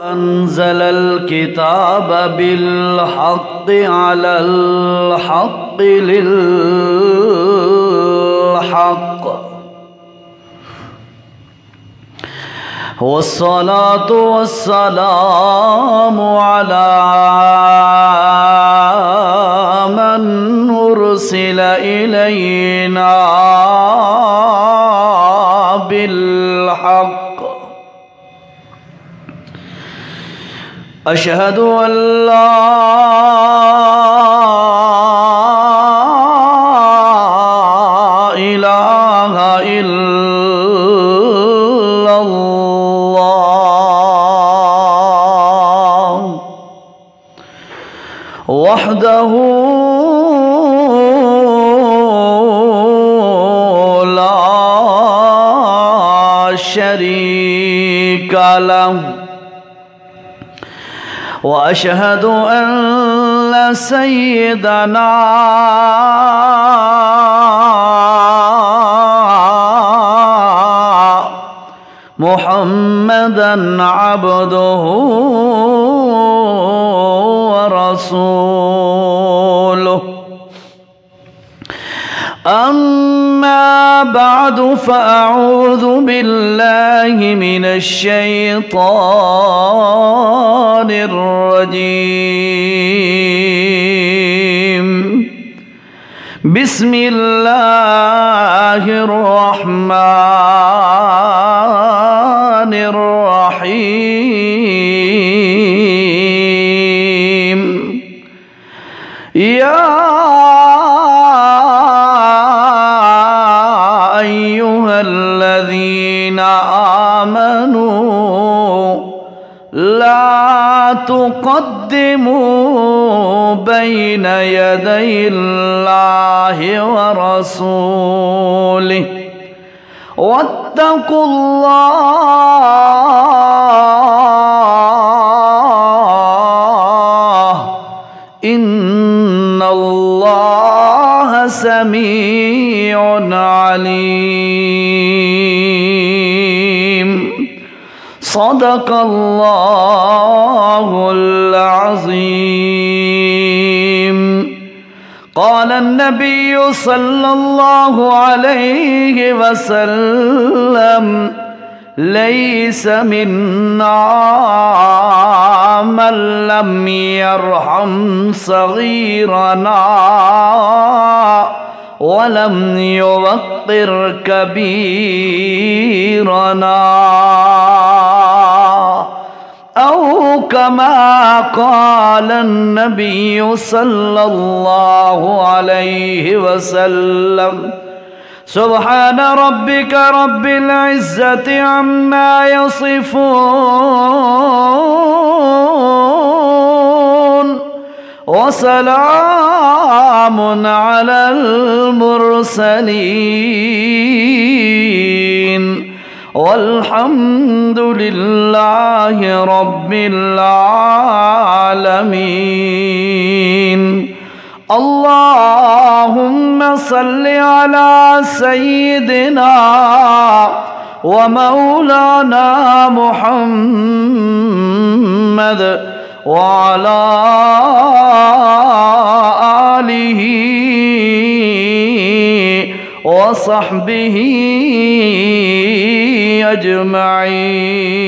أنزل الكتاب بالحق على الحق للحق والصلاة والسلام على من أرسل إلينا بالحق أشهد أن لا إله إلا الله وحده لا شريك له وأشهد أن سيدنا محمدًا عبده ورسوله أما بعد فأعوذ بالله من الشيطان الرجيم بسم الله الرحمن الرحيم يا أيها الذين آمنوا لا تقدموا بين يدي الله ورسوله واتقوا الله إن الله سميع عليم صدق الله العظيم قال النبي صلى الله عليه وسلم ليس منا من لم يرحم صغيرنا ولم يوقر كبيرنا أو كما قال النبي صلى الله عليه وسلم سبحان ربك رب العزة عما يصفون وسلام على المرسلين والحمد لله رب العالمين اللهم صل على سيدنا ومولانا محمد وعلى آله وصحبه أجمعين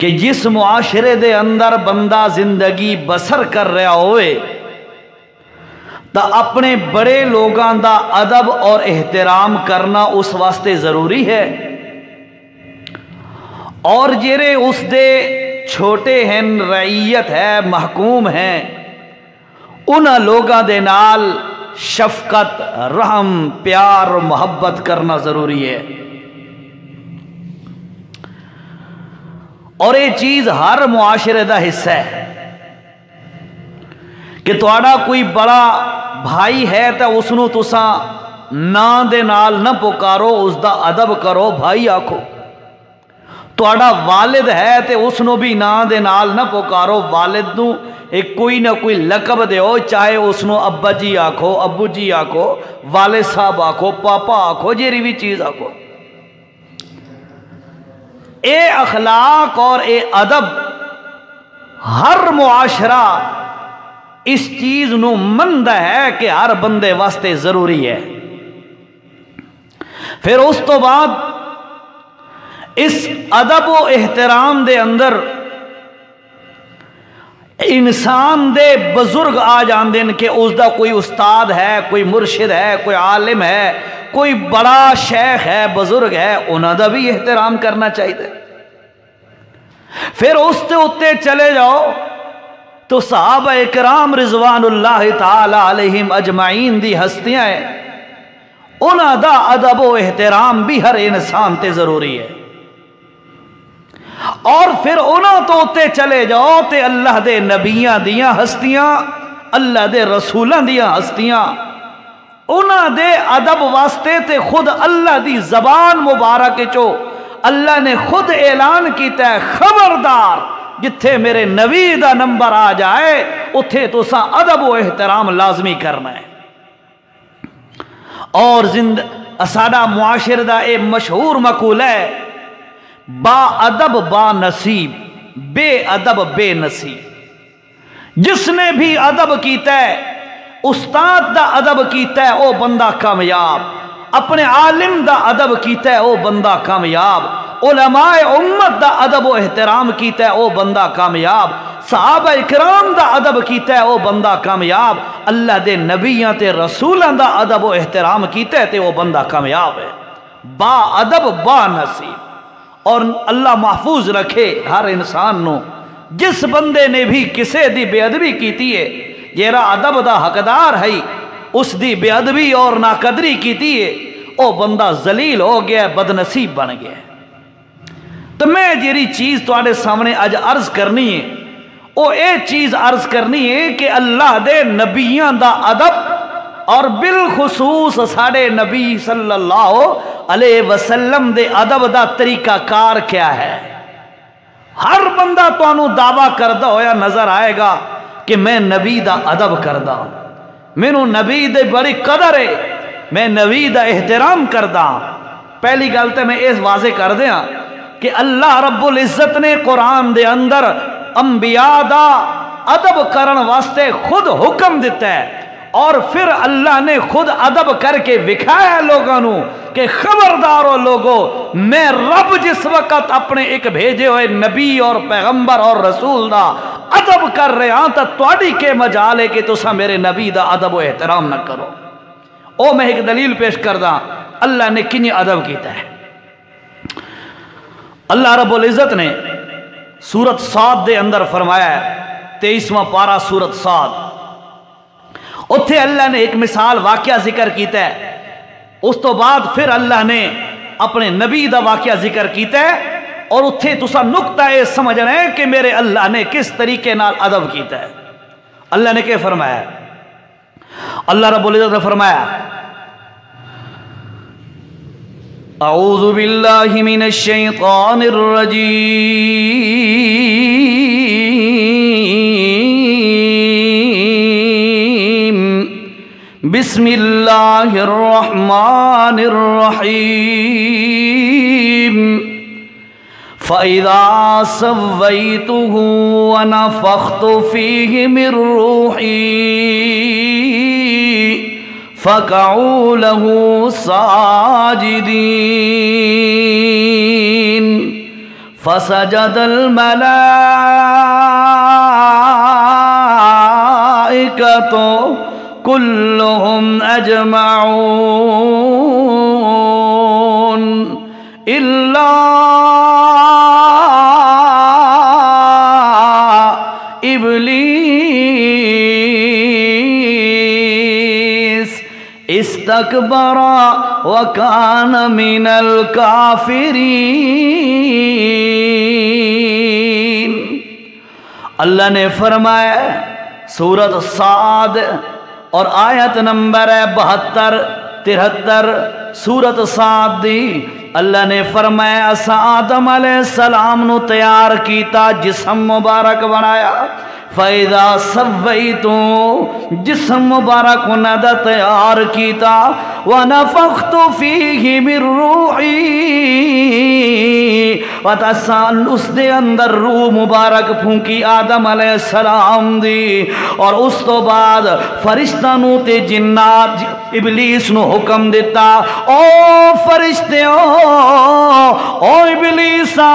کہ جس معاشرے دے اندر بندہ زندگی بسر کر رہا ہوئے تا اپنے بڑے لوگاں دا ادب اور احترام کرنا اس واسطے ضروری ہے، اور جڑے اس دے چھوٹے ہیں، رعیت ہے، محکوم ہیں، انہاں لوگاں دے نال شفقت، رحم، پیار، محبت کرنا ضروری ہے۔ اور یہ چیز ہر معاشرے دا حصہ ہے کہ تہاڈا کوئی بڑا بھائی ہے تو اس نو تساں ناں دے نال نہ پکارو، اس دا ادب کرو، بھائی آکھو۔ تہاڈا والد ہے تو اس نو بھی ناں دے نال نہ پکارو، والد نو ایک کوئی نہ کوئی لقب دیو، چاہے اس نو ابا جی آکھو، ابو جی آکھو، والد صاحب آکھو، پاپا آکھو، جیری بھی چیز آکھو۔ اے اخلاق اور اے ادب ہر معاشرہ اس چیز نو مند ہے کہ ہر بندے واسطے ضروری ہے۔ پھر اس تو بعد اس ادب و احترام دے اندر انسان دے بزرگ آ جاندے ہیں کہ اس دا کوئی استاد ہے، کوئی مرشد ہے، کوئی عالم ہے، کوئی بڑا شیخ ہے، بزرگ ہے، انہاں دا بھی احترام کرنا چاہیے۔ پھر اس تے اتے چلے جاؤ تو صحابہ اکرام رضوان اللہ تعالی علیہم اجمعین دی ہستیاں ہیں، انہاں دا ادب و احترام بھی ہر انسان تے ضروری ہے۔ اور پھر انہاں تو اتے چلے جاؤ تے اللہ دے نبیاں دیاں ہستیاں، اللہ دے رسولاں دیاں ہستیاں، انہاں دے ادب واسطے تے خود اللہ دی زبان مبارک چو اللہ نے خود اعلان کیتا ہے، خبردار جتھے میرے نبی دا نمبر آ جائے اتھے تو سا ادب و احترام لازمی کرنا ہے۔ اور ساڈا معاشر دا اے مشہور مقولہ ہے، با ادب با نصیب، بے ادب بے نصیب۔ جس نے بھی ادب کیتا ہے، استاد دا ادب کیتا ہے، او بندہ کامیاب، اپنے عالم دا ادب کیتا ہے، او بندہ کامیاب، علماء امت دا ادب و احترام کیتا ہے، او بندہ کامیاب، صحابہ اکرام دا ادب کیتا ہے، او بندہ کامیاب، اللہ دے نبیاں تے رسولاں دا ادب و احترام کیتا ہے تے او بندہ کامیاب ہے۔ با ادب با نصیب۔ اور اللہ محفوظ رکھے ہر انسان نو، جس بندے نے بھی کسے دی بے ادبی کیتی ہے، جیرا ادب دا حقدار ہے، اس دی بے ادبی اور ناقدری کیتی ہے، او بندہ ذلیل ہو گیا، بد نصیب بن گیا۔ تو میں جیری چیز تواڈے سامنے اج عرض کرنی ہے، او اے چیز عرض کرنی ہے کہ اللہ دے نبیاں دا ادب، اور بالخصوص ساڑے نبی صلی اللہ علیہ وسلم دے ادب دا طریقہ کار کیا ہے۔ ہر بندہ تو انہوں دعویٰ کردہ ہویا نظر آئے گا کہ میں نبی دا ادب کردہ، مینوں نبی دے بڑی قدر ہے، میں نبی دا احترام کردہ۔ پہلی گلتے میں اس واضح کر دیا کہ اللہ رب العزت نے قرآن دے اندر انبیاء دا ادب کرن واسطے خود حکم دیتا ہے، اور پھر اللہ نے خود ادب کر کے دکھایا لوگوں نو کہ خبردارو لوگو، میں رب جس وقت اپنے ایک بھیجے ہوئے نبی اور پیغمبر اور رسول دا ادب کر رہے ہاں تو تواڈی کے مجال ہے کہ تسا میرے نبی دا ادب و احترام نہ کرو۔ او میں ایک دلیل پیش کردہ اللہ نے کنی ادب کیتا ہے۔ اللہ رب العزت نے سورت صاد دے اندر فرمایا ہے، 23واں پارہ سورت صاد، اتھے اللہ نے ایک مثال واقعہ ذکر کیتا ہے، اس تو بعد پھر اللہ نے اپنے نبی دا واقعہ ذکر کیتا ہے، اور اتھے تسا نقطہ یہ سمجھ رہے ہیں کہ میرے اللہ نے کس طریقے نال ادب کیتا ہے۔ اللہ نے کیا فرمایا؟ اللہ رب العزت نے فرمایا، اعوذ باللہ من الشیطان الرجیم، بسم اللہ الرحمن الرحیم، فَإِذَا سَوَّيْتُهُ وَنَفَخْتُ فِيهِ مِن رُّوحِي فَقَعُوا لَهُ سَاجِدِينَ فسجد الملائکۃ کلہم اجمعون الا ابلیس استکبر وکان من الکافرین۔ اللہ نے فرمایا سورۃ صاد اور آیت نمبر 72 73 سورۃ صاد دی، اللہ نے فرمایا اساں آدم علیہ السلام نو تیار کیتا، جسم مبارک بنایا، فَإِذَا سَوَّيْتُ جسم مبارک ندا تیار کیتا، وَنَفَخْتُ فِيهِ مِن رُوحِي وَتَسَان اس دے اندر روح مبارک پھونکی آدم علیہ السلام دی، اور اس تو بعد فرشتہ نو تے جنات ابلیس نو حکم دیتا، او فرشتیوں او ابلیسا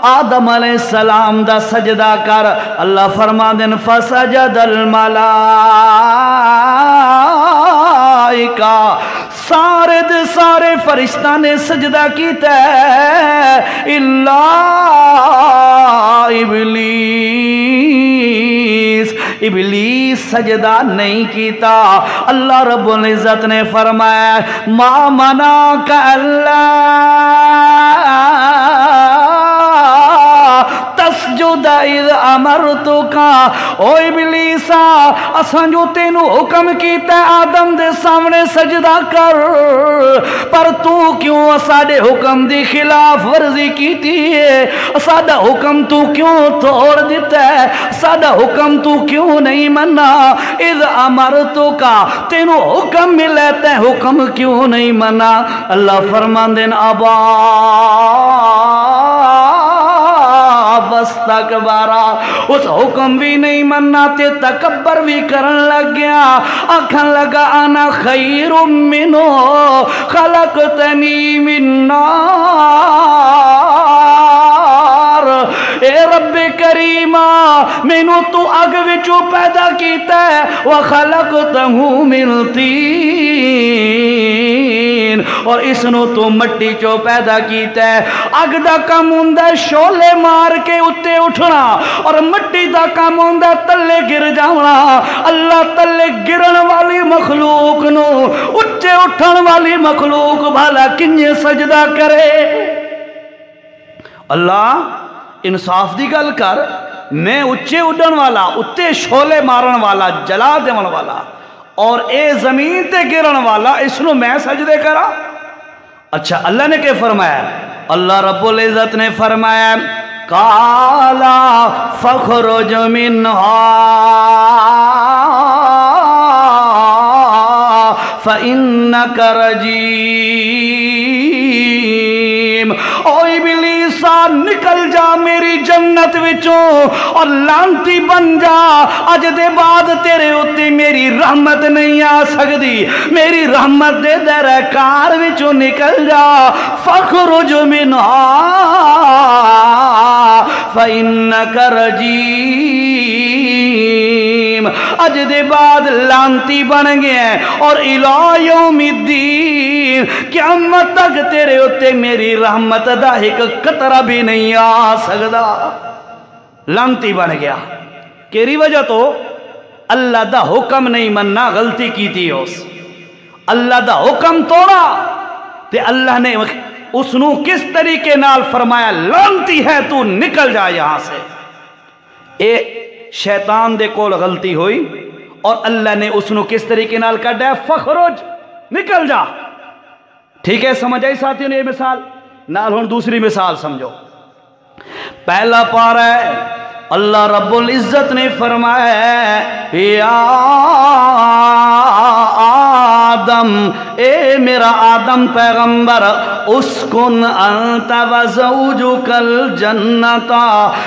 آدم علیہ السلام دا سجدہ کر۔ اللہ فرما دن فسجد الملائکہ، سارے دے سارے فرشتہ نے سجدہ کیتا ہے الا ابلیس، ابلیس سجدہ نہیں کیتا۔ اللہ رب العزت نے فرمایا ما منعک اللہ تسجد اذ امرتک، او ابلیسا اساں جو تینو حکم کیتا ہے آدم دے سامنے سجدہ کر، پر تو کیوں ساڈے حکم دی خلاف ورزی کیتی ہے؟ ساڈا حکم تو کیوں توڑ دیتا ہے؟ ساڈا حکم تو کیوں نہیں منا؟ اذ امرتک تینو حکم ملے تے حکم کیوں نہیں منا؟ اللہ فرماندے ابا واستکبارا، اس حکم بھی نہیں مننا تے تکبر بھی کرن لگ گیا، آکھن لگا انا خیر منہ خلقتنی من نار، اے رب کریمہ مینوں تو اگ وچوں پیدا کیتا ہے، وخلقتہ من طین، اور اس نو تو مٹی چو پیدا کیتا ہے۔ اگ دا کم ہوندا ہے شولے مار کے اتے اٹھنا، اور مٹی دا کم ہوندا تلے گر جانا۔ اللہ تلے گرن والی مخلوق نو اچے اٹھن والی مخلوق بھالا کنجے سجدہ کرے؟ اللہ انصاف دی گل کر، میں اچے اڈن والا، اتے شولے مارن والا، جلا دیون والا، اور اے زمین تے گرن والا، اس نو میں سجدے کرا؟ اچھا اللہ نے کیا فرمایا؟ اللہ رب العزت نے فرمایا قالا فخرج منہا فإنک رجیم، او ابلیسا نکل جا میری جنت وچوں اور لانتی بن جا، اج دے بعد تیرے اتے میری رحمت نہیں آ سکتی، میری رحمت دے درکار وچوں نکل جا۔ فخرج منہا فإنک رجیم، اج دے بعد لانتی بن گئے، اور الی یوم الدین قیامت تک تیرے اتے میری رحمت دا ایک قطرہ بھی نہیں آ سکدا۔ لانتی بن گیا، کیری وجہ تو اللہ دا حکم نہیں مننا، غلطی کی تھی اس، اللہ دا حکم توڑا، تے اللہ نے اس نو کس طریقے نال فرمایا لانتی ہے تو نکل جا یہاں سے۔ اے شیطان دے کول غلطی ہوئی، اور اللہ نے اس نو کس طریقے نال کہا ہے فخرج، نکل جا۔ ٹھیک ہے، سمجھ آئی ساتھیوں نے یہ مثال؟ نال ہون دوسری مثال سمجھو۔ پہلا پارہ ہے اللہ رب العزت نے فرمایا یا آدم، اے میرا آدم پیغمبر، اسکن انت وزوجک الجنت،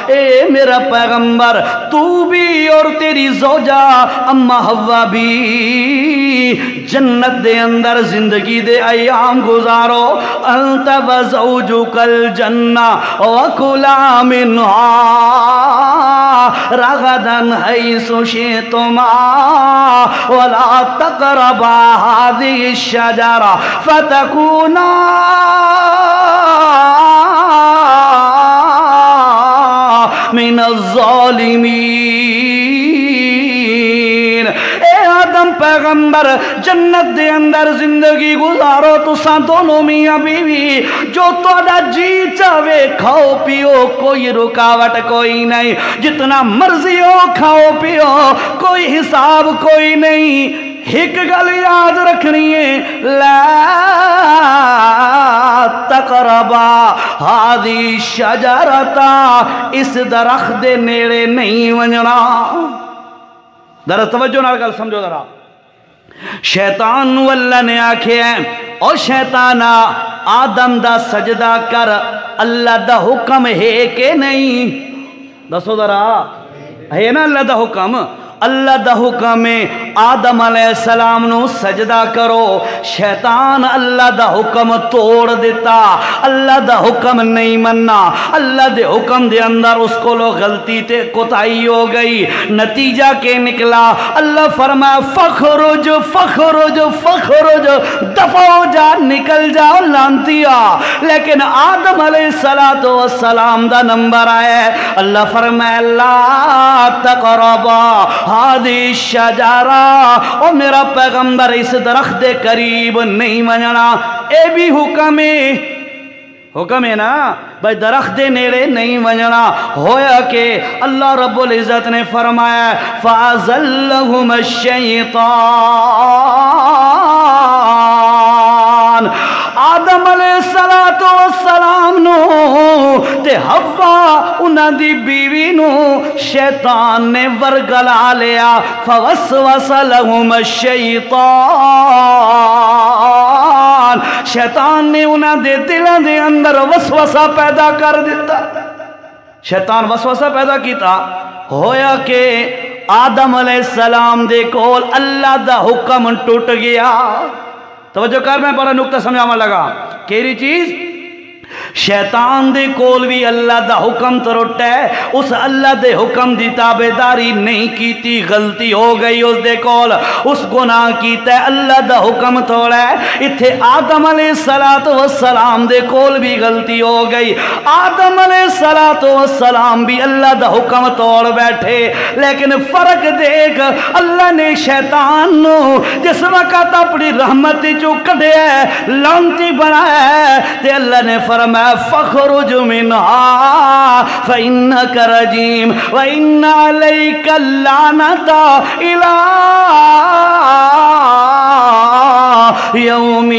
اے میرا پیغمبر تو بھی اور تیری زوجہ اما حوا بھی جنت دے اندر زندگی دے ایام گزارو، انت وزوجک الجنہ وکلا منہا رغدا حیث شئتما ولا تقربا هذه الشجرة فتكونا من الظالمین۔ اے آدم پیغمبر جنت دے اندر زندگی گزارو تساں دونوں میاں بیوی، جو تہاڈا جی چاہے کھاؤ پیو، کوئی رکاوٹ کوئی نہیں، جتنا مرضی ہو کھاؤ پیو، کوئی حساب کوئی نہیں۔ ایک گل یاد رکھنی ہے، لا تقربا ہذه الشجرۃ، اس درخت دے نیڑے نہیں ونجنا۔ ذرا توجہ نال گل سمجھو ذرا۔ شیطان نو اللہ نے آکھیا ہے اور شیطانا آدم دا سجدہ کر، اللہ دا حکم ہے کہ نہیں؟ دسو ذرا، ہے نا اللہ دا حکم؟ اللہ دا حکم ہے آدم علیہ السلام نو سجدہ کرو۔ شیطان اللہ دا حکم توڑ دیتا، اللہ دا حکم نہیں مننا، اللہ دے حکم دے اندر اس کو لو غلطی تے کوتاہی ہو گئی۔ نتیجہ کے نکلا، اللہ فرمایا فخرج فخرج فخرج، دفع ہو جا، نکل جاؤ لانتیا۔ لیکن آدم علیہ السلام دا نمبر آیا، اللہ فرمایا لا تقربا ہذه الشجرہ، او میرا پیغمبر اس درخت دے قریب نہیں ونجنا۔ اے بھی حکم ہے نا بھائی، درخت دے نیڑے نہیں ونجنا۔ ہویا کہ اللہ رب العزت نے فرمایا فَأَزَلَّهُمَ الشَّيْطَانُ، آدم علیہ السلام نو تے حوا انہاں دی بیوی نو شیطان نے ورگلا لیا۔ فوسوس لہم الشیطان، شیطان نے انہاں دے دلاں دے اندر وسوسہ پیدا کر دیتا۔ شیطان وسوسہ پیدا کیتا، ہویا کہ آدم علیہ السلام دے کول اللہ دا حکم ٹوٹ گیا۔ توجہ کر، میں بڑا نقطہ سمجھاما لگا۔ کیری چیز؟ شیطان دے کول بھی اللہ دا حکم تروٹا ہے، اس اللہ دے حکم دی تابعداری نہیں کیتی، غلطی ہو گئی اس دے کول، اس گناہ کیتا ہے، اللہ دا حکم توڑا ہے۔ اتھے آدم علیہ السلام دے کول بھی غلطی ہو گئی، آدم علیہ السلام بھی اللہ دا حکم توڑ بیٹھے۔ لیکن فرق دیکھ، اللہ نے شیطان نو جس وقت اپنی رحمت جو کڈیا ہے، لعنتی بنایا ہے، تے اللہ نے فرمایا فخرج منها فإنك رجيم وإن عليك اللعنة إلى يوم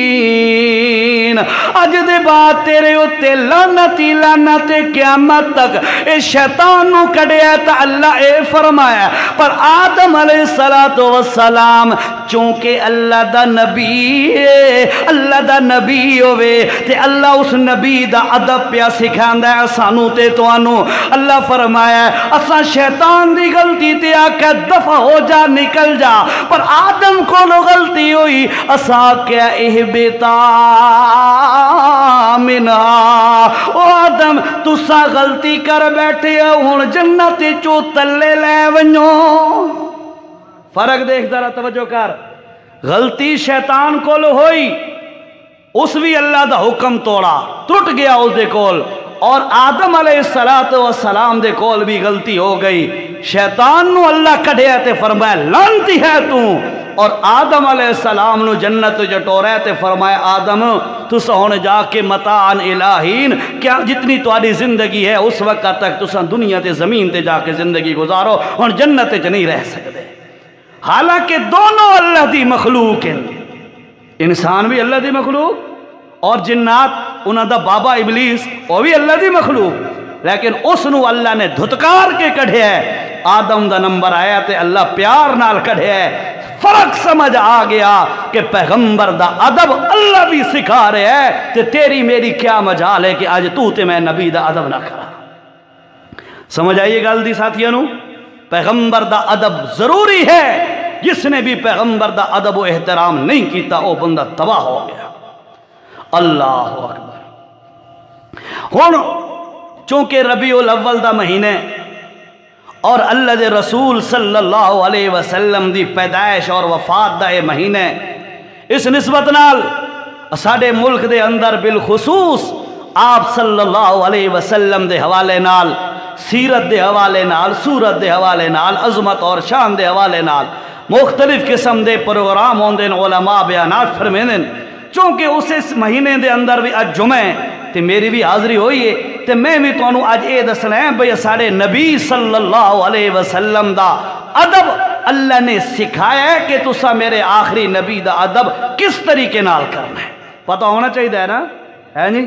الدين۔ اج دے بعد تیرے اتے لعنت ہی لعنت قیامت تک۔ اے شیطان نو کڈیا تا اللہ اے فرمایا، پر آدم علیہ السلام چونکہ اللہ دا نبی ہے، اللہ دا نبی ہوئے تے اللہ اس نبی دا ادب پیا سکھاندا ہے سانو تے توانو۔ اللہ فرمایا اساں شیطان دی غلطی تے آکھیا دفع ہو جا، نکل جا، پر آدم کو لو غلطی ہوئی، اساں کیا اہبتا منہا، او آدم تساں غلطی کر بیٹھے ہو، ہن جنت چوں تلے لے ونجو۔ فرق دیکھ ذرا، توجہ کر۔ غلطی شیطان کو لو ہوئی، اس بھی اللہ دا حکم توڑا، ٹوٹ گیا اس دے کول، اور آدم علیہ السلام دے کول بھی غلطی ہو گئی۔ شیطان نو اللہ کڈیا تے فرمایا لعنتی ہے تو، اور آدم علیہ السلام نو جنت جٹورا تے فرمایا آدم تسا ہن جا کے متاعن الہین، کیا جتنی تہاڈی زندگی ہے اس وقت تک تسا دنیا تے زمین تے جا کے زندگی گزارو، ہن جنت وچ نہیں رہ سکتے۔ حالانکہ دونوں اللہ دی مخلوق ہیں، انسان بھی اللہ دی مخلوق اور جنات انہاں دا بابا ابلیس وہ بھی اللہ دی مخلوق، لیکن اس نو اللہ نے دھتکار کے کڑھیا ہے۔ آدم دا نمبر آیا تے اللہ پیار نال کڑھے ہے، فرق سمجھ آ گیا کہ پیغمبر دا ادب اللہ بھی سکھا رہے ہے، تے تیری میری کیا مجال ہے کہ آج تو تے میں نبی دا ادب نہ کرا۔ سمجھ آئیے گل دی ساتھیاں نو، پیغمبر دا ادب ضروری ہے، جس نے بھی پیغمبر دا ادب و احترام نہیں کیتا وہ بندہ تباہ ہو گیا۔ اللہ اکبر۔ ہن چونکہ ربیع الاول دا مہینے اور اللہ دے رسول صلی اللہ علیہ وسلم دی پیدائش اور وفات دا اے مہینے، اس نسبت نال ساڈے ملک دے اندر بالخصوص آپ صلی اللہ علیہ وسلم دے حوالے نال، سیرت دے حوالے نال، سورت دے حوالے نال، عظمت اور شان دے حوالے نال مختلف قسم دے پروگرام ہوندے، علماء بیانات فرمیندے۔ چونکہ اس مہینے دے اندر بھی اج جمعہ تے میری بھی حاضری ہوئی ہے، تے میں بھی تانوں اج اے دسنا ہے بھئی ساڈے نبی صلی اللہ علیہ وسلم دا ادب اللہ نے سکھایا ہے کہ تسا میرے آخری نبی دا ادب کس طریقے نال کرنا ہے، پتہ ہونا چاہیے نا، ہے نہیں؟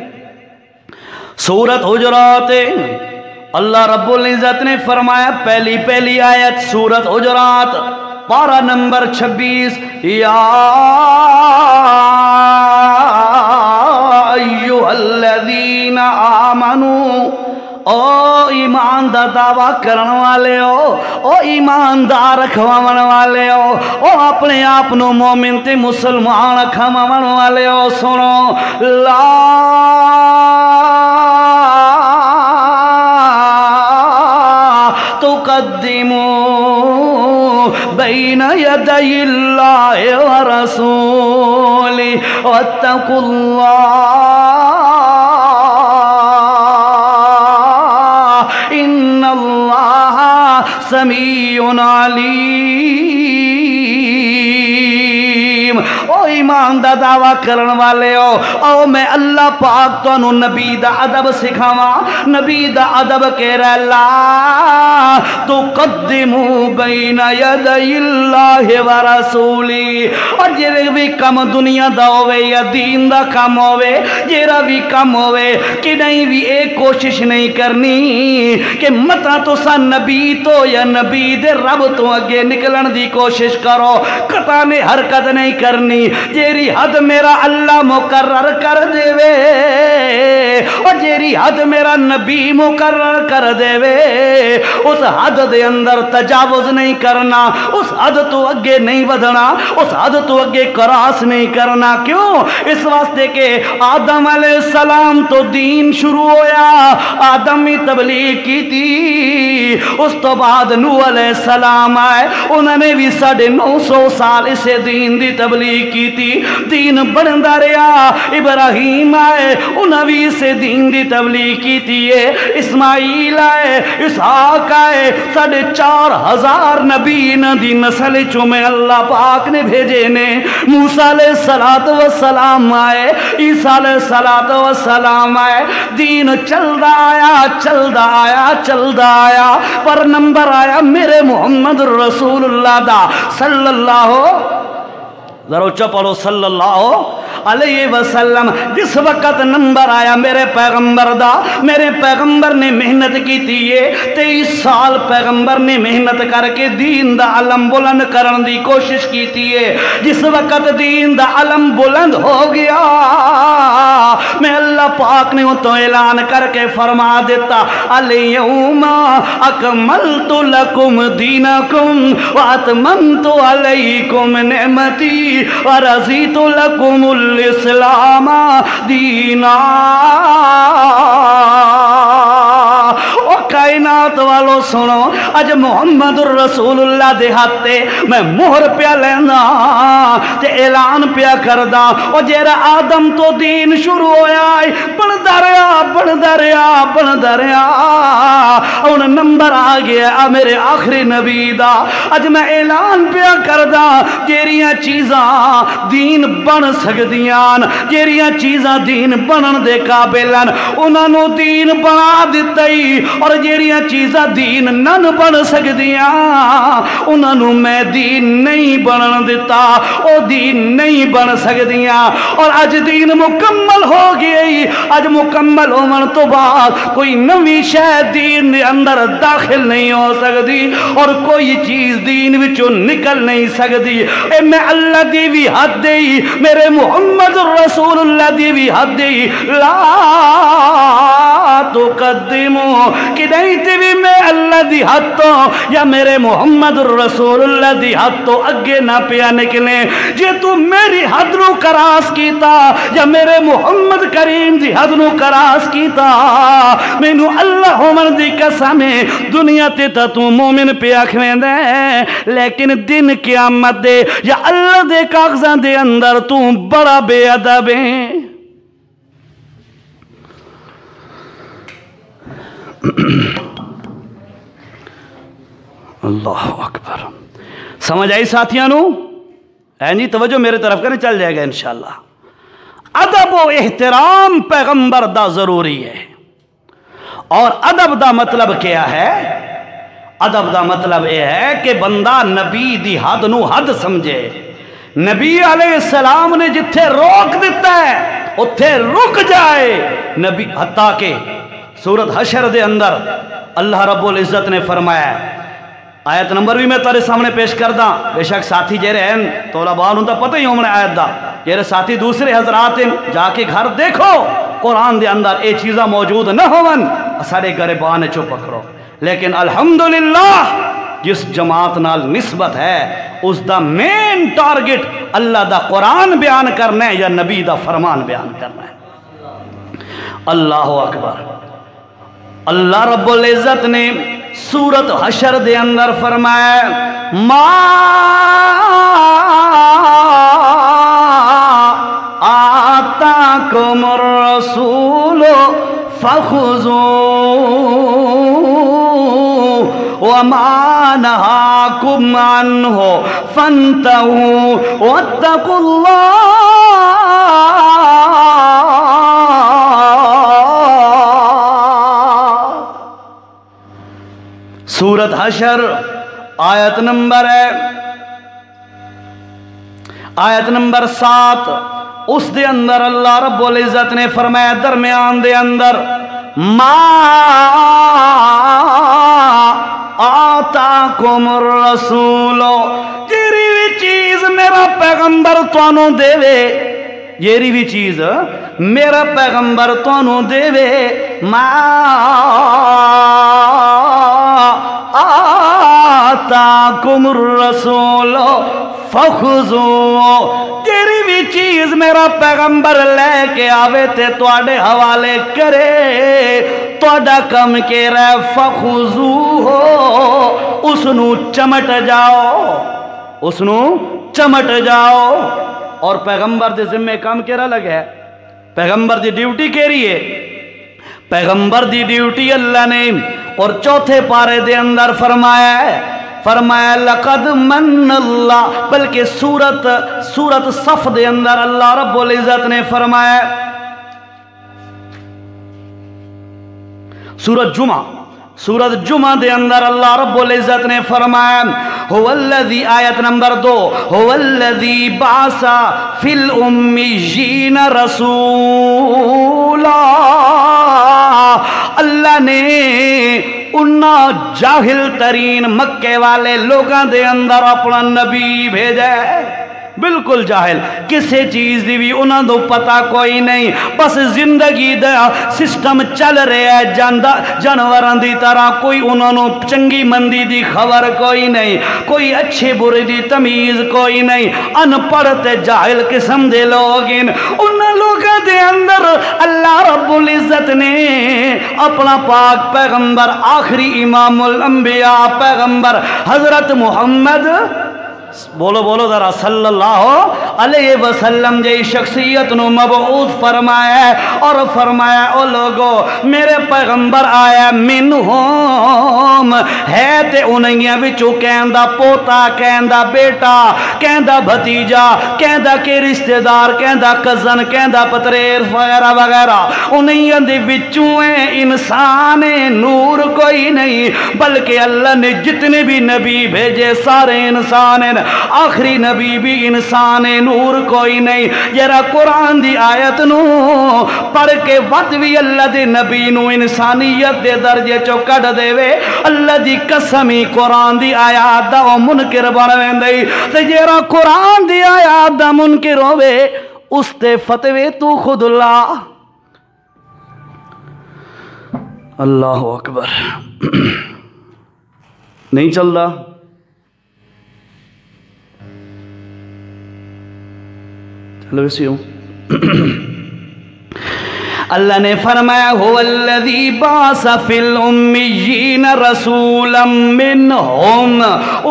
سورت حجرات اللہ رب العزت نے فرمایا، پہلی آیت سورت حجرات پارہ نمبر 26، یا ایھا الذین آمنوا، او ایمان دا دعویٰ کرن والے ہو، او ایماندار رکھواون والے ہو، او اپنے آپ نو مومن تے مسلمان رکھواون والے ہو، سنو، لا تقدموا بین یدی اللہ ورسولہ واتقوا اللہ ان اللہ سمیع علیم۔ او ایمان دا دعویٰ کرن والے ہو، او میں اللہ پاک تانوں نبی دا ادب سکھاواں۔ نبی دا ادب کہہ رہا ہے، لا تقدموا بین یدی اللہ ورسولہ، اور جیڑے بھی کم دنیا دا ہوئے یا دین دا کم ہوئے، جیڑا بھی کم ہوئے کہ نہیں بھی ایک کوشش نہیں کرنی کہ متا تو سا نبی تو یا نبی دے رب تو اگے نکلن دی کوشش کرو، قطع نے حرکت نہیں کرنی، جیری حد میرا اللہ مقرر کر دے وے اور جیری حد میرا نبی مقرر کر دے وے، اس حد دے اندر تجاوز نہیں کرنا، اس حد تو اگے نہیں ودھنا، اس حد تو اگے کراس نہیں کرنا۔ کیوں؟ اس واسطے کہ آدم علیہ السلام تو دین شروع ہویا، آدم ہی تبلیغ کی تھی، اس تو بعد نوح علیہ السلام آئے، انہوں نے بھی 950 سال اسے دین دی تبلیغ کی تھی، دین بڑھتا رہا۔ ابراہیم آئے، انہوں نے بھی اسے دین دی تبلیغ کی تھی، اسماعیل آئے، اسحاق آئے، 4,500 نبی انہاں دی نسل چوں میں اللہ پاک نے بھیجے نے۔ موسیٰ علیہ السلام آئے، عیسیٰ علیہ السلام آئے، دین چلدا آیا، پر نمبر آیا میرے محمد رسول اللہ دا صلی اللہ ذرا اچھا پڑھو صلی اللہ علیہ وسلم۔ جس وقت نمبر آیا میرے پیغمبر دا، میرے پیغمبر نے محنت کی تھی، 23 سال پیغمبر نے محنت کر کے دین دا علم بلند کرن دی کوشش کی تھی۔ جس وقت دین دا علم بلند ہو گیا، میں اللہ پاک نے تو اعلان کر کے فرما دیتا، الیوم اکملت لکم دینکم واتممت علیکم نعمتی ورضیت لکم الاسلام دینا۔ او کائنات والو سنو، اج محمد الرسول اللہ دے ہاتھے میں مہر پیا لینا تے اعلان پیا کردا، او جیڑا آدم تو دین شروع ہویا ہے، بڑھدا رہیا، ہن نمبر آ گیا میرے آخری نبی دا۔ اج میں اعلان پیا کردا، جیڑیاں چیزاں دین بن سکدیاں، جیڑیاں چیزاں دین بنن دے قابل ہیں، انہاں نو دین بنا دتا ہی، اور جیڑیاں چیزاں دین دین نہ بن سکدیاں انہاں نوں میں دین نہیں بنن دیتا او دین نہیں بن سکدیاں اور اج دین مکمل ہو گئی اج مکمل ہون تو بعد کوئی نویں شے دین دے اندر داخل نہیں ہو سکدی اور کوئی چیز دین وچوں نکل نہیں سکدی اے میں اللہ دی بھی حد دی میرے محمد رسول اللہ دی بھی حد دی لا تقدمو کہ نہیں تے بھی میں اللہ دی حد تو یا میرے محمد رسول اللہ دی حد تو اگے نہ پیا نکلے جے تو میری حد نو کراس کیتا یا میرے محمد کریم دی حد نو کراس کیتا مینوں اللہ ہومن دی قسم دنیا تے تا تو مومن پیا کھویندا لیکن دن قیامت دے یا اللہ دے کاغذاں دے اندر تو بڑا بے ادب ہے اللہ اکبر سمجھ آئی ساتھیاں نو جی توجہ میرے طرف کرنے چل جائے گا انشاءاللہ ادب و احترام پیغمبر دا ضروری ہے اور ادب دا مطلب کیا ہے ادب دا مطلب یہ ہے کہ بندہ نبی دی حد نو حد سمجھے نبی علیہ السلام نے جتھے روک دیتا ہے اتھے رک جائے نبی حتیٰ کہ سورت حشر دے اندر اللہ رب العزت نے فرمایا آیت نمبر بھی میں تارے سامنے پیش کردہ بے شک ساتھی جے رہے ہیں طلباء نوں تا پتہ ہی ہومنے آیت دا جے ساتھی دوسرے حضرات جا کے گھر دیکھو قرآن دے اندر اے چیزہ موجود نہ ہوون سارے گریبان چو پکڑو لیکن الحمدللہ جس جماعت نال نسبت ہے اس دا مین ٹارگٹ اللہ دا قرآن بیان کرنا ہے یا نبی دا فرمان بیان کرنا ہے اللہ اکبر اللہ رب العزت نے سورت حشر دے اندر فرمایا ما آتاکم الرسول فخذوه وما نهاكم عنه فانتهوا واتقوا الله سورت حشر آیت نمبر ہے آیت نمبر 7 اس دے اندر اللہ رب العزت نے فرمایا درمیان دے اندر ما آتاکم الرسول جیری بھی چیز میرا پیغمبر توانوں دے وے جیری بھی چیز میرا پیغمبر توانوں دے وے ما آتاکم الرسول فخذو تیری بھی چیز میرا پیغمبر لے کے آوے تے تواڈے حوالے کرے تواڈا کم کے رہ فخذو ہو اس نو چمٹ جاؤ اس نو چمٹ جاؤ اور پیغمبر دے ذمہ کام کیرا لگا ہے پیغمبر دی ڈیوٹی کیری ہے پیغمبر دی ڈیوٹی اللہ نے اور چوتھے پارے دے اندر فرمایا ہے فرمایا لقد من اللہ بلکہ سورت صف دے اندر اللہ رب العزت نے فرمایا سورت جمعہ دے اندر اللہ رب العزت نے فرمایا هو الذی آیت نمبر 2 هو الذی بعث فی الامیین رسولا اللہ نے انہا جاہل ترین مکے والے لوگاں دے اندر اپنا نبی بھیجا ہے بالکل جاہل کسے چیز دی بھی انہاں دو پتہ کوئی نہیں بس زندگی دا سسٹم چل رہے ہے جانوران دی طرح کوئی انہوں نے چنگی مندی دی خبر کوئی نہیں کوئی اچھے برے دی تمیز کوئی نہیں ان پڑھتے جاہل قسم دے لوگین انہاں لوگاں دے اندر اللہ رب العزت نے اپنا پاک پیغمبر آخری امام الانبیاء پیغمبر حضرت محمد بولو بولو ذرا صلی اللہ علیہ وسلم جی شخصیت نو مبعوث فرمایا ہے اور فرمایا او لوگو میرے پیغمبر آیا منہم ہے تے انہیاں وچوں کہندا پوتا کہندا بیٹا کہندا بھتیجا کہندا کہ رشتہ دار کہندا کزن کہندا پتریر وغیرہ وغیرہ انہیاں دے وچوں انسان نور کوئی نہیں بلکہ اللہ نے جتنے بھی نبی بھیجے سارے انسان ہیں آخری نبی بھی انسان نور کوئی نہیں ذرا قرآن دی آیت نو پڑھ کے وقت بھی اللہ دے نبی نو انسانیت دے درجے چو کٹ دے وے اللہ دی قسمی قرآن دی آیات دا منکر بن ویندی تے ذرا قرآن دی آیات دا منکر ہوے اس تے فتوی تو خود اللہ اللہ اکبر نہیں چل رہا چلو اسی ہوں اللہ نے فرمایا هو الذی بعث فی الامیین رسولا منہم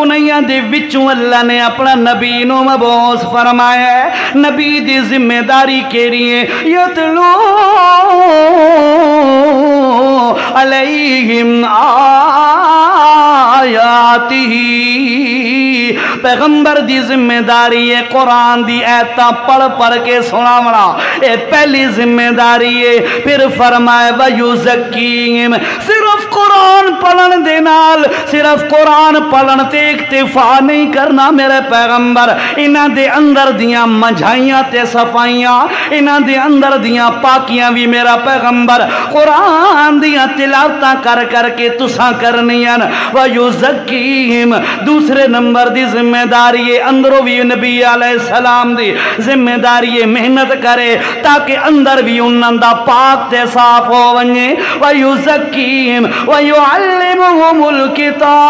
انہیاں دے وچوں اللہ نے اپنا نبی نو مبعوث فرمایا ہے نبی دی ذمہ داری کیڑی ہے یتلو علیہم آیاتہ پیغمبر دی ذمہ داری ہے قرآن دی ایتاں پڑھ پڑھ کے سناونا اے پہلی ذمہ داری ہے پھر فرمائے وَيُزَكِّيهِمْ صرف قرآن پڑھن دے نال صرف قرآن پڑھن تے اکتفا نہیں کرنا میرے پیغمبر انہاں دے اندر دیاں منجھائیاں تے صفائیاں انہاں دے اندر دیاں پاکیاں بھی میرا پیغمبر قرآن دیاں تلاوتاں کر کر کے تساں کرنیاں وَيُزَكِّيهِمْ دوسرے نمبر دی ذمہ داری ہے اندروں بھی نبی علیہ السلام دی ذمہ داری ہے محنت کرے تاکہ اندر بھی انہاں دا پاک تے صاف ہو ونجے وَيُزَكِّيهِمْ وَيُعَلِّمُهُمُ الْكِتَابَ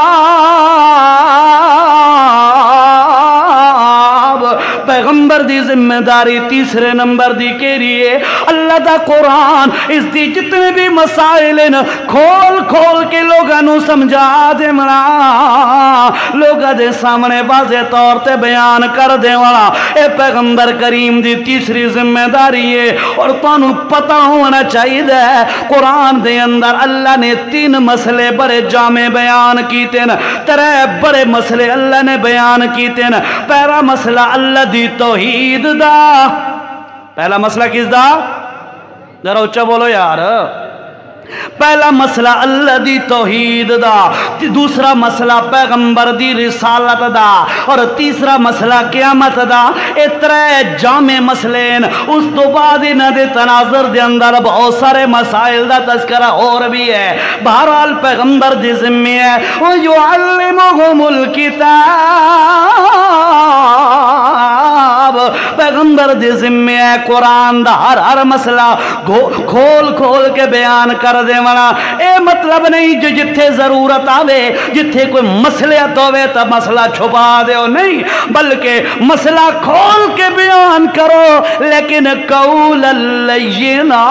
پیغمبر دی ذمہ داری تیسرے نمبر دی کیری ہے اللہ دا قرآن اس دی جتنے بھی مسائل ہیں کھول کھول کے لوگاں نو سمجھا دے منا لوگاں دے سامنے واضح طور تے بیان کر دے والا اے پیغمبر کریم دی تیسری ذمہ داری ہے اور تانوں پتہ ہونا چاہیے قرآن دے اندر اللہ نے 3 مسئلے بڑے جامع بیان کیتے ہیں 3 بڑے مسئلے اللہ نے بیان کیتے ہیں پہلا مسئلہ اللہ دی توحید دا پہلا مسئلہ کس دا ذرا اچھا بولو یار پہلا مسئلہ اللہ دی توحید دا دوسرا مسئلہ پیغمبر دی رسالت دا اور تیسرا مسئلہ قیامت دا اترے جامع مسئلے اس تو بعد انہ دے تناظر دے اندر بہت سارے مسائل دا تذکرہ اور بھی ہے بہرحال پیغمبر دی ذمہ ہے وَيُعَلِّمُهُمُ الْكِتَابَ پیغمبر دی ذمہ ہے قرآن دا ہر مسئلہ کھول کھول کے بیان کر دے والا اے مطلب نہیں جو جتھے ضرورت آوے جتھے کوئی مسئلہ ہوئے تو مسئلہ چھپا دے ہو نہیں بلکہ مسئلہ کھول کے بیان کرو لیکن قول لینا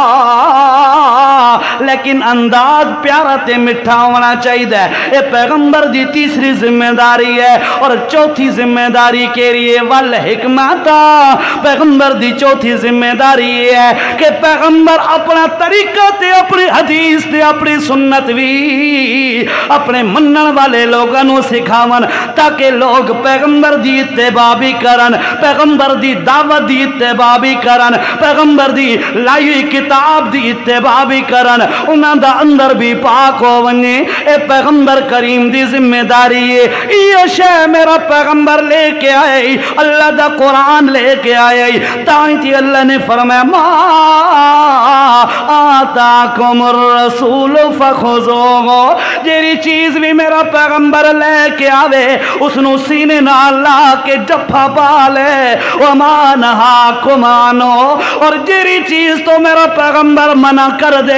لیکن انداز پیارا تے مٹھا ہونا چاہیے اے پیغمبر دی تیسری ذمہ داری ہے اور چوتھی ذمہ داری کیری ہے والحکمت پیغمبر دی چوتھی ذمہ داری ہے کہ پیغمبر اپنا طریقہ تے اپنی حدیث تے اپنی سنت بھی اپنے منن والے لوگوں نو سکھاون تاکہ لوگ پیغمبر دی اتباع بھی کرن پیغمبر دی دعوت دی اتباع بھی کرن پیغمبر دی لائی ہوئی کتاب دی اتباع بھی کرن انہاں دا اندر بھی پاک ہو ونجے اے پیغمبر کریم دی ذمہ داری ہے یہ شے میرا پیغمبر لے کے آئے اللہ دا قرآن لے کے آئے تائیں تھی اللہ نے فرمایا ما آتاکم الرسول فخذوہ جیری چیز بھی میرا پیغمبر لے کے آوے اس نو سینے نہ لا کے جفا پالے وما نہاکم عنہ اور جیری چیز تو میرا پیغمبر منع کر دے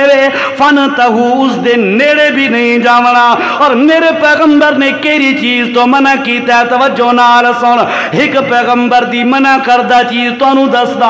فنتہو اس دن نیڑے بھی نہیں جاونا اور میرے پیغمبر نے کیری چیز تو منع کیتا ہے توجہ نہ رسول ایک پیغمبر دی منع کردہ چیز تو انہوں دستا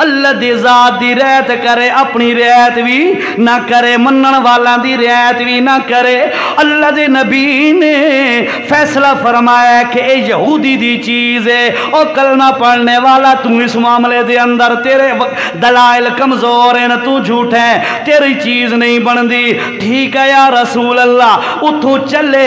اللہ دی ذات دی رعایت کرے اپنی رعایت بھی نہ کرے منن والا دی رعایت بھی نہ کرے اللہ دے نبی نے فیصلہ فرمایا کہ اے یہودی دی چیز ہے اور کلمہ پڑھنے والا تم اس معاملے دے اندر تیرے دلائل کمزور ہیں تو جھوٹ ہے تیری چیز نہیں بندی ٹھیک ہے یا رسول اللہ اتھو چلے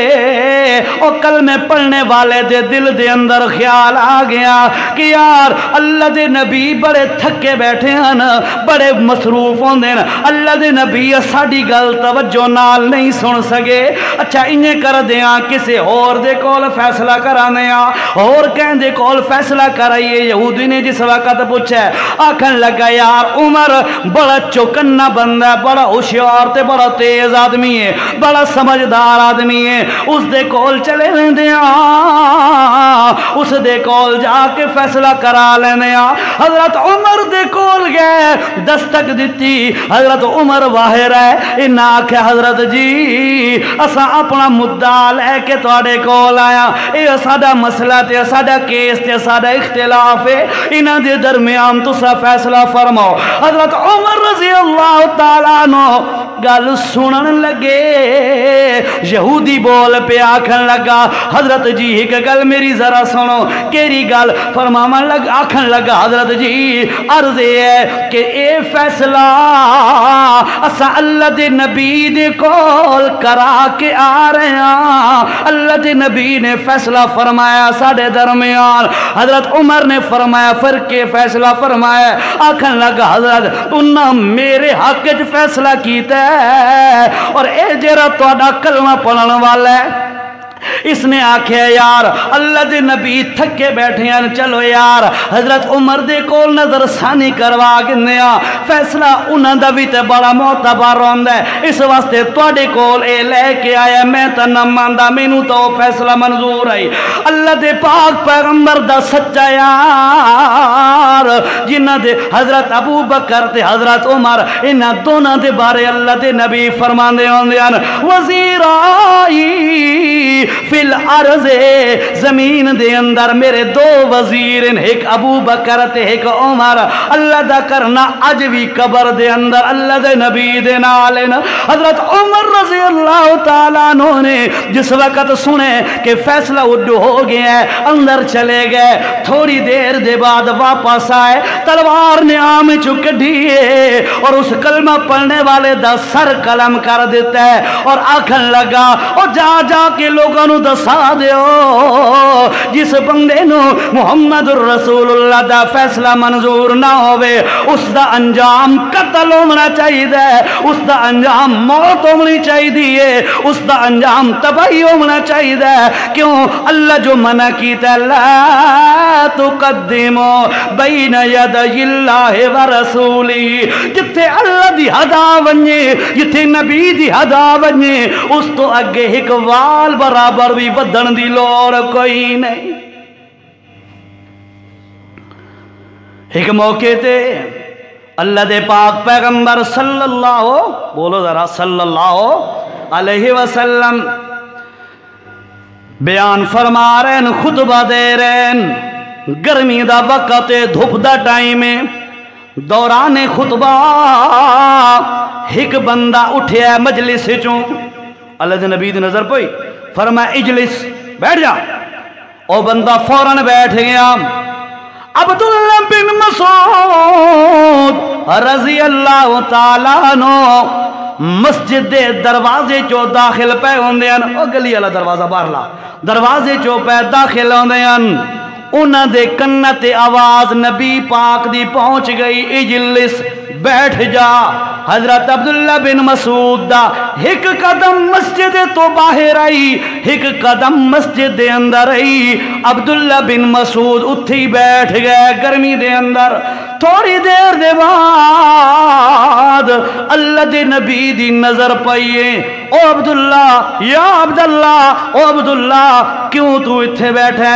اور کلمے پڑھنے والے دے دل دے اندر خیال آ گیا کہ یار اللہ دے نبی بڑے تھکے بیٹھے ہیں بڑے مصروف ہوندے ہیں اللہ دے نبی ساڈی گل توجہ نال نہیں سن سکے اچھا انہیں کر دیاں کسے اور دے کول فیصلہ کرانے اور کہیں دے کول فیصلہ کرائیے یہودی نے جس وقت پوچھا آکھن لگا یار عمر بڑا چوکنا بندہ ہے بڑا ہوشیار تے بڑا تیز آدمی ہے بڑا سمجھدار آدمی ہے اس دے کول چلے لیندے اس دے کول جا کے فیصلہ کرا لینے حضرت عمر دے کول گئے دستک دیتی حضرت عمر باہر ہے انہاں آکھے حضرت جی اساں اپنا مدعا لے کے تواڈے کول آیا اے ساڈا مسئلہ تے ساڈا کیس تے ساڈا اختلاف ہے انہاں دے درمیان تساں فیصلہ فرماؤ حضرت عمر رضی اللہ تعالیٰ عنہ گل سنن لگے یہودی بول پہ آکھن لگا حضرت جی ایک گل میری ذرا سنو کیری گل فرماون لگ آکھن لگا حضرت جی عرض ہے کہ اے فیصلہ اسا اللہ دے نبی دے کول کرا کے آ رہے ہیں اللہ دے نبی نے فیصلہ فرمایا ساڈے درمیان حضرت عمر نے فرمایا پھر کے فیصلہ فرمایا آکھن لگا حضرت انہاں میرے حق وچ فیصلہ کیتا ہے اور اے جڑا تہاڈا کلمہ پڑھن والا ہے اس نے آکھیا یار اللہ دے نبی تھکے بیٹھے ہیں چلو یار حضرت عمر دے کول نظر ثانی کروا گنیا فیصلہ انہاں دا بھی تے بڑا معتبر ہوندا ہے اس واسطے تواڈے کول اے لے کے آیا میں تے نہ ماندا مینوں تو فیصلہ منظور ہے اللہ دے پاک پیغمبر دا سچا یار جنہاں دے حضرت ابو بکر تے حضرت عمر انہاں دونوں دے بارے اللہ دے نبی فرماندے ہوندے ہیں وزیرائی فی الارض زمین دے اندر میرے دو وزیر ایک ابو بکر تے ایک عمر اللہ دا کرنا اج بھی قبر دے اندر اللہ دے نبی دے نال حضرت عمر رضی اللہ تعالیٰ عنہ نے جس وقت سنے کہ فیصلہ اڈو ہو گیا ہے اندر چلے گئے تھوڑی دیر دے بعد واپس آئے تلوار نے آم چک دیئے اور اس کلمہ پڑھنے والے دا سر قلم کر دیتا ہے اور آکھن لگا اور جا جا کے لوگوں نو دسا دیو جس بندے نو محمد الرسول اللہ دا فیصلہ منظور نہ ہوئے اس دا انجام قتل ہونا چاہیے اس دا انجام موت ہونی چاہیے اس دا انجام تباہی ہونا چاہیے کیوں اللہ جو منع کیتا لا تقدمو بین یدی اللہ ورسولی جتھے اللہ دی ہدا ونجے جتھے نبی دی ہدا ونجے اس تو اگے ایک وال برابر بھی ودن دی لوڑ کوئی نہیں ایک موقع تے اللہ دے پاک پیغمبر صلی اللہ بولو ذرا صلی اللہ علیہ وسلم بیان فرما رہے ہیں خطبہ دے رہے ہیں گرمی دا وقت دھوپ دا ٹائم ہے دوران خطبہ ایک بندہ اٹھیا مجلس چوں اللہ دے نبی دی نظر پوئی فرمایا اجلس بیٹھ جا او بندہ فوراً بیٹھ گیا عبداللہ بن مسعود رضی اللہ تعالیٰ عنہ مسجد دے دروازے چو داخل پہ ہوندے ہیں او گلی والا دروازہ باہرلا دروازے چو پہ داخل ہوندے ہیں انہاں دے کنت آواز نبی پاک دی پہنچ گئی اجلس بیٹھ جا حضرت عبداللہ بن مسعود دا ایک قدم مسجد تو باہر آئی ایک قدم مسجد دے اندر آئی عبداللہ بن مسعود اتھی بیٹھ گئے گرمی دے اندر تھوڑی دیر دے بعد اللہ دے نبی دی نظر پائیے او عبداللہ یا عبداللہ او عبداللہ کیوں تو اتھے بیٹھے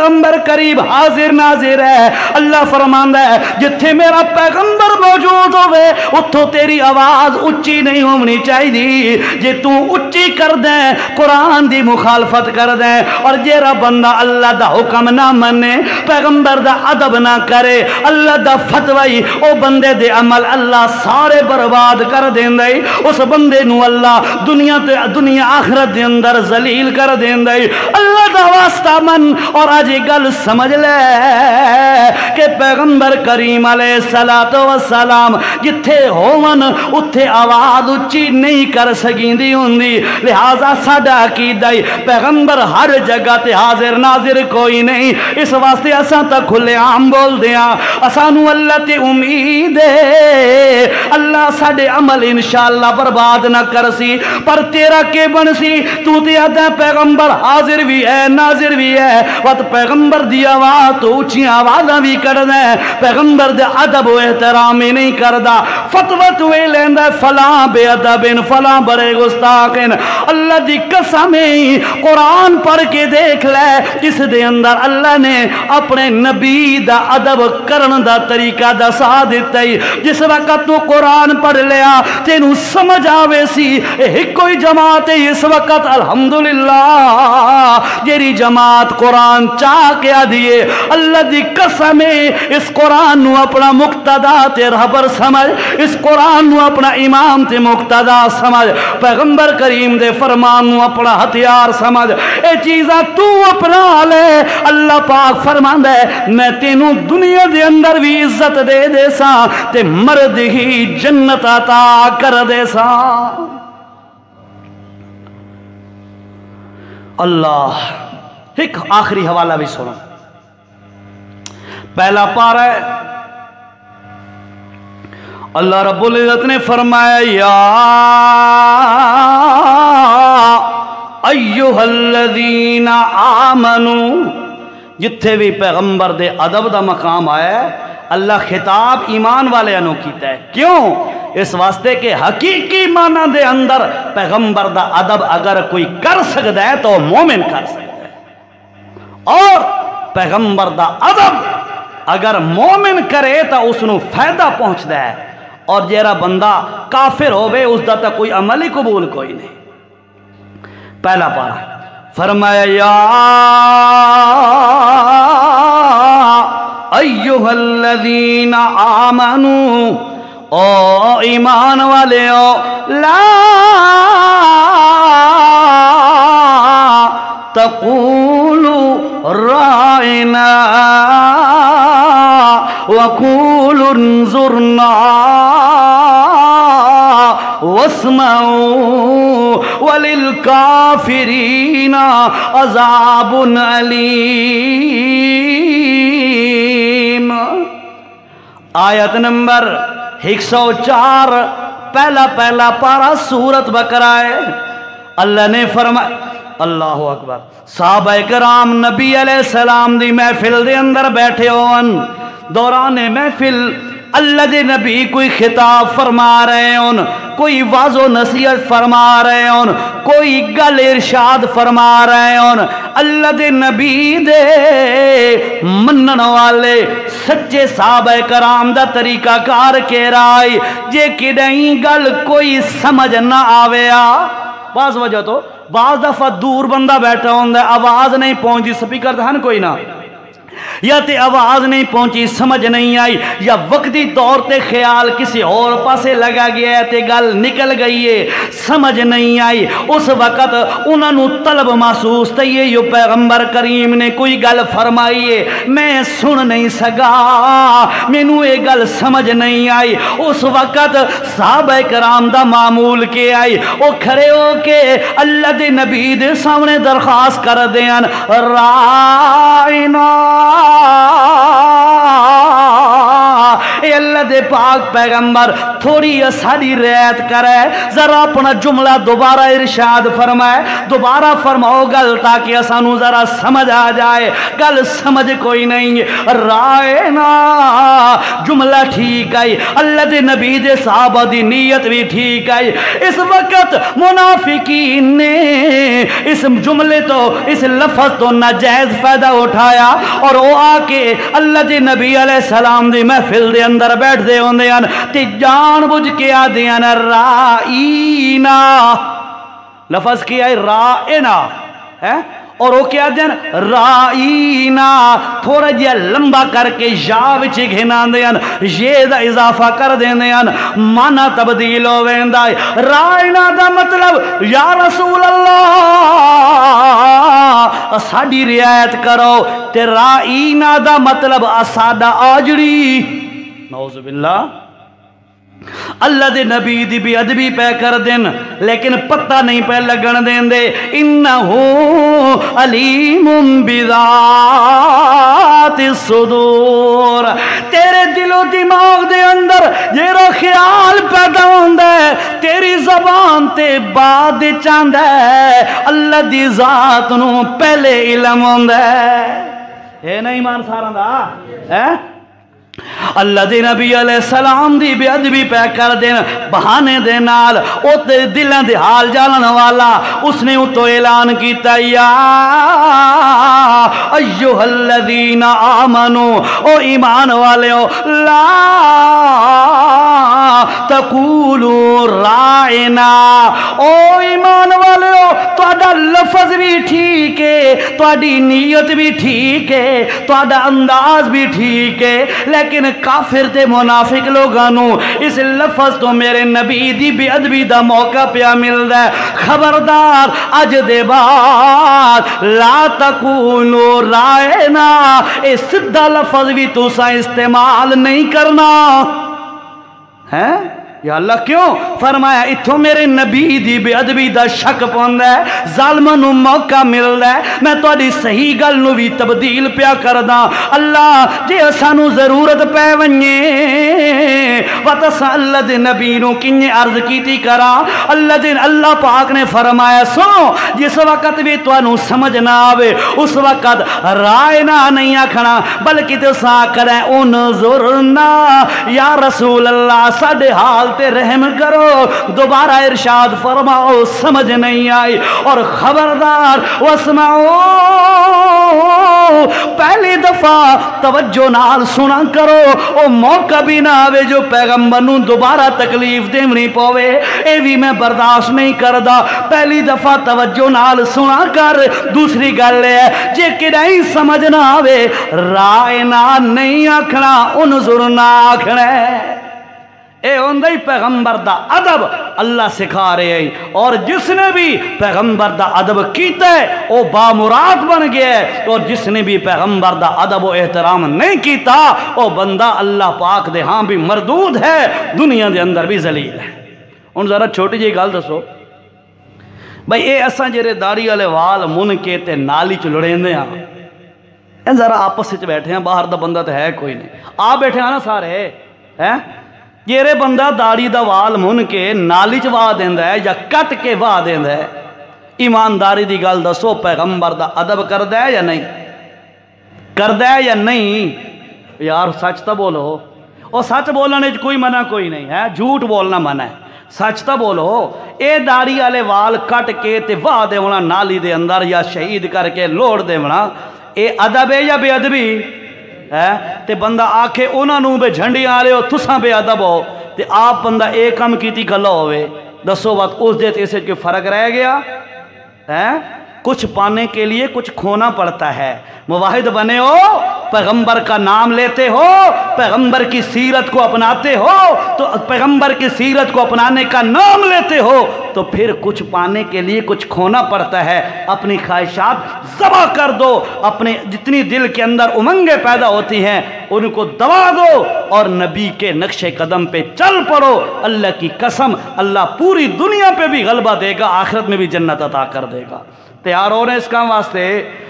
پیغمبر قریب حاضر ناظر ہے. اللہ فرماندا ہے جتھے میرا پیغمبر موجود ہوئے اتھوں تیری آواز اچھی نہیں ہونی چاہیے. جے تو اچھی کر دیں قرآن دی مخالفت کر دیں اور جیرا بندہ اللہ دا حکم نہ منے پیغمبر دا ادب نہ کرے اللہ دا فتوی او بندے دے عمل اللہ سارے برباد کر دیندے. اس بندے نو اللہ دنیا آخرت دے اندر ذلیل کر دیندے. اللہ دا واسطہ من اور آج گل سمجھ لے کہ پیغمبر کریم علیہ السلام جتھے ہون اتھے آواز اچھی نہیں کر سکیندی ہوندی. لہذا ساڈا عقیدہ پیغمبر ہر جگہ تے حاضر ناظر کوئی نہیں. اس واسطے اساں تا کھلے عام بول دیاں اسانو اللہ تے امید ہے اللہ ساڈے عمل انشاءاللہ برباد نہ کرسی. پر تیرا کے بنسی تو تے آدھا پیغمبر حاضر بھی ہے ناظر بھی ہے وقت پیغمبر دی آواز تو اچھی آوازاں بھی کر دے پیغمبر دے ادب و احترام ہی نہیں کردا. فتوی تو لیندا فلاں بے ادب فلاں بڑے گستاخ. اللہ دی قسم قرآن پڑھ کے دیکھ لے جس دے اندر اللہ نے اپنے نبی دا ادب کرن دا طریقہ دسا دیتا ہے. جس وقت تو قرآن پڑھ لیا تینوں سمجھ آوے سی ایک کوئی جماعت ہے اس وقت الحمدللہ جیری جماعت قرآن چاہ کیا دیے اللہ دی قسم اس قرآن نو اپنا مقتدا تے رہبر سمجھ اس قرآن نو اپنا امام تے مقتدا سمجھ پیغمبر کریم دے فرمان نو اپنا ہتھیار سمجھ. اے چیزاں تو اپنا لے. اللہ پاک فرماندا ہے میں تینوں دنیا دے اندر بھی عزت دے دے سا تے مرد ہی جنت عطا کر دے سا. اللہ ایک آخری حوالہ بھی سنو. پہلا پارہ ہے اللہ رب العزت نے فرمایا یا ایھا الذین آمنوا. جتھے بھی پیغمبر دے ادب دا مقام آیا ہے اللہ خطاب ایمان والے انو کیتا ہے. کیوں؟ اس واسطے کہ حقیقی معنی دے اندر پیغمبر دا ادب اگر کوئی کر سکتا ہے تو مومن کر سکتا ہے اور پیغمبر دا ادب اگر مومن کرے تو اس نو فائدہ پہنچتا ہے اور جیرا بندہ کافر ہوئے اس دا تا کوئی عملی قبول کوئی نہیں. پہلا پارا فرمایا یا ایھا الذین آمنوا او ایمان والے لا تقولوا رائنا وقولوا انظرنا واسمعوا وللکافرین عذاب علیم. آیت نمبر 104 پہلا پارا سورت بقرہ ہے. اللہ نے فرمایا اللہ اکبر صحابہ کرام نبی علیہ السلام دی محفل دے اندر بیٹھے ہون دوران محفل اللہ دے نبی کوئی خطاب فرما رہے ہون کوئی واض و نصیحت فرما رہے ہون کوئی گل ارشاد فرما رہے ہون. اللہ دے نبی دے منن والے سچے صحابہ کرام دا طریقہ کار کے رائے جے کدیں گل کوئی سمجھ نہ آویا بعض وجہ تو بعض دفعہ دور بندہ بیٹھا ہوندہ آواز نہیں پہنچی سپیکر دہن کوئی نہ یا تے آواز نہیں پہنچی سمجھ نہیں آئی یا وقتی طور تے خیال کسی اور پاسے لگا گیا ہے تے گل نکل گئی ہے سمجھ نہیں آئی اس وقت انہوں نے طلب محسوس تھی یہ پیغمبر کریم نے کوئی گل فرمائی ہے میں سن نہیں سکا مینوں یہ گل سمجھ نہیں آئی. اس وقت صحابہ کرام دا معمول کے آئی وہ کھڑے ہو کے اللہ دے نبی دے سامنے درخواست کر دیاں رائنا اے اللہ دے پاک پیغمبر تھوڑی ساری رعایت کرے ذرا اپنا جملہ دوبارہ ارشاد فرمائے دوبارہ فرماؤ گل تاکہ اسانو ذرا سمجھ آ جائے گل سمجھ کوئی نہیں. رائنا جملہ ٹھیک آئی، اللہ دے نبی دے صحابہ دی نیت بھی ٹھیک آئی۔ اس وقت منافقین نے اس جملے تو اس لفظ تو ناجائز فائدہ اٹھایا اور وہ آ کے اللہ دے نبی علیہ السلام دی محفل دے اندر بیٹھ دے ہوندے ہیں تے جان بوجھ کے آدے ہیں رائینا، لفظ کیا ہے رائینا ہے، اور وہ کیا دیں رائینا تھوڑا جیا لمبا کر کے یا وچ گھنا دیں، یہ دا اضافہ کر دیں، مانا تبدیل ہو ویندا ہے۔ رائینا دا مطلب یا رسول اللہ ساڈی رعایت کرو، تے رائینا دا مطلب ساڈا آجڑی، نعوذ باللہ۔ اللہ دے نبی دی بھی ادبی پہ کر دین لیکن پتہ نہیں پہ لگن دین دے، انہو علیم بذات الصدور، تیرے دل و دماغ دے اندر جیرا خیال پیدا ہوندہ ہے تیری زبان تے بعد چاندہ ہے، اللہ دی ذات نو پہلے علم ہوندہ ہے۔ اے نا ایمان سارا دا اللہ دے نبی علیہ السلام دی بے ادبی پہ کر دین بہانے دے نال او تے دلیں دے حال جانن والا اس نے تو اعلان کیتا یا ایوہ الذین آمنو، او ایمان والے ہو، لا تقولوا رائنا، او ایمان والے ہو تہاڈا لفظ بھی ٹھیک ہے، تہاڈی نیت بھی ٹھیک ہے، تہاڈا انداز بھی ٹھیک ہے، لیکن کافر تے منافق لوگانو اس لفظ تو میرے نبی دی بے ادبی دا موقع پیا ملدا ہے۔ خبردار اج دے بعد لا تقولوا رائنا، اے سدھا لفظ بھی تساں استعمال نہیں کرنا ہے۔ یا اللہ کیوں فرمایا اتھوں میرے نبی دی بے ادبی دا شک پوندا ہے، ظالماں نو موقع ملدا ہے، میں تہاڈی صحیح گل نو بھی تبدیل پیا کردا۔ اللہ جے سانو ضرورت پے ونجے وتس اللہ دے نبی نو کنے عرض کیتی کرا، اللہ پاک نے فرمایا سنو جس وقت بھی تانوں سمجھ نہ آوے اس وقت رائنا نہیں آکھنا بلکہ تساں کریں انظرنا یا رسول اللہ ساڈے حال تے رحم کرو۔ دوبارہ ارشاد فرماؤ سمجھ نہیں آئی، اور خبردار واسمعو پہلی دفعہ توجہ نال سنا کرو، او موقع بھی نہ آوے جو پیغمبر نو دوبارہ تکلیف دینی پوے، اے بھی میں برداشت نہیں کردا۔ پہلی دفعہ توجہ نال سنا کر، دوسری گل ہے جے کدی سمجھ نہ آوے رائنا نہیں آکھنا انظرنا آکھنا ہے۔ اے ہوندی پیغمبر دا ادب اللہ سکھا رہے ہیں، اور جس نے بھی پیغمبر دا ادب کیتا ہے وہ بامراد بن گیا ہے، اور جس نے بھی پیغمبر دا ادب و احترام نہیں کیتا وہ بندہ اللہ پاک دے ہاں بھی مردود ہے، دنیا دے اندر بھی ذلیل ہے۔ ان ذرا چھوٹی جی گل دسو بھائی، اے اساں جڑے داڑھی والے وال من کے تے نالی چ لڑیندے ہاں، اے ذرا آپس وچ بیٹھے ہیں، باہر دا بندہ تے ہے کوئی نہیں، آ بیٹھے ہیں نا سارے ہیں، جیرے بندہ داڑھی دا وال من کے نالی چ واہ دیندا ہے یا کٹ کے واہ دیندا ہے، ایمانداری دی گل دسو پیغمبر دا ادب کردا ہے یا نہیں کردا ہے یا نہیں؟ یار سچ تو بولو، اور سچ بولنے کوئی منع کوئی نہیں ہے، جھوٹ بولنا منع ہے، سچ تو بولو۔ اے داڑھی والے وال کٹ کے تے واہ دیونا نالی دے اندر یا شہید کر کے لوڑ دیونا، اے ادب ہے یا بے ادبی ہے؟ تے بندہ آکھے انہاں نوں بے جھنڈی آلے ہو تساں بے ادب ہو، تے آپ بندہ ایک کم کیتی گلا ہوئے، دسو وقت اس دے اسے کوئی فرق رہ گیا ہے؟ کچھ پانے کے لیے کچھ کھونا پڑتا ہے، موحد بنے ہو، پیغمبر کا نام لیتے ہو، پیغمبر کی سیرت کو اپناتے ہو، تو پیغمبر کی سیرت کو اپنانے کا نام لیتے ہو تو پھر کچھ پانے کے لیے کچھ کھونا پڑتا ہے۔ اپنی خواہشات ذبح کر دو، اپنے جتنی دل کے اندر امنگیں پیدا ہوتی ہیں ان کو دبا دو اور نبی کے نقش قدم پہ چل پڑو، اللہ کی قسم اللہ پوری دنیا پہ بھی غلبہ دے گا، آخرت میں بھی جنت عطا کر دے گا۔ تیار ہو رہے اس کام واسطے؟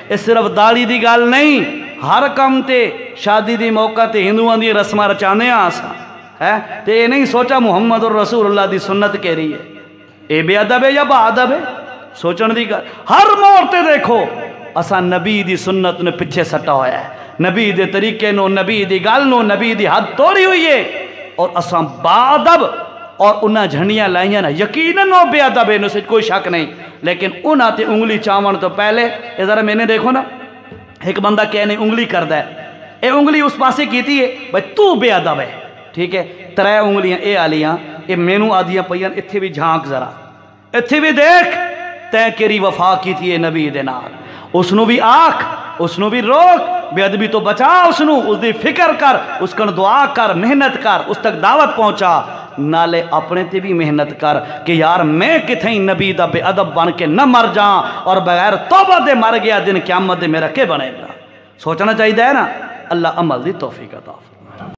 اس صرف داڑھی دی گل نہیں، ہر کام تے شادی دی موقع تے ہندوؤں دی رسمہ رچانے آسا ہے تے یہ نہیں سوچا محمد الرسول اللہ دی سنت کہہ رہی ہے، اے بے ادب ہے یا با ادب ہے؟ سوچن دی گل ہر موڑ تے دیکھو اسا نبی دی سنت نے پیچھے سٹا ہوا ہے، نبی دے طریقے نو، نبی دی گل نو، نبی دی حد توڑی ہوئی ہے، اور اساں باادب اور انہاں جھنڈیاں لائیاں نا، یقیناً وہ بے ادب ہے، انہوں سے کوئی شک نہیں، لیکن انہاں تے انگلی چاون تو پہلے یہ ذرا میں نے دیکھو نا، ایک بندہ کہنے انگلی کردہ ہے، اے انگلی اس پاسے کیتی ہے بھائی تو بے ادب ہے، ٹھیک ہے، 3 انگلیاں اے آلیاں اے مینوں آدیاں پیاں، اتھے بھی جھانک ذرا، اتھے بھی دیکھ تے کیری وفا کی تھی نبی دے نال، اس نو بھی آکھ، اس نو بھی روک، بے ادبی تو بچا، اس نو اس دی فکر کر، اس کن دعا کر، محنت کر، اس تک دعوت پہنچا، نالے اپنے تے بھی محنت کر کہ یار میں کتھیں نبی دا بے ادب بن کے نہ مر جاں اور بغیر توبہ دے مر گیا دن قیامت دے میرا کے بنے گا. سوچنا چاہیے ہے نا. اللہ عمل دی توفیق عطا فرمائے.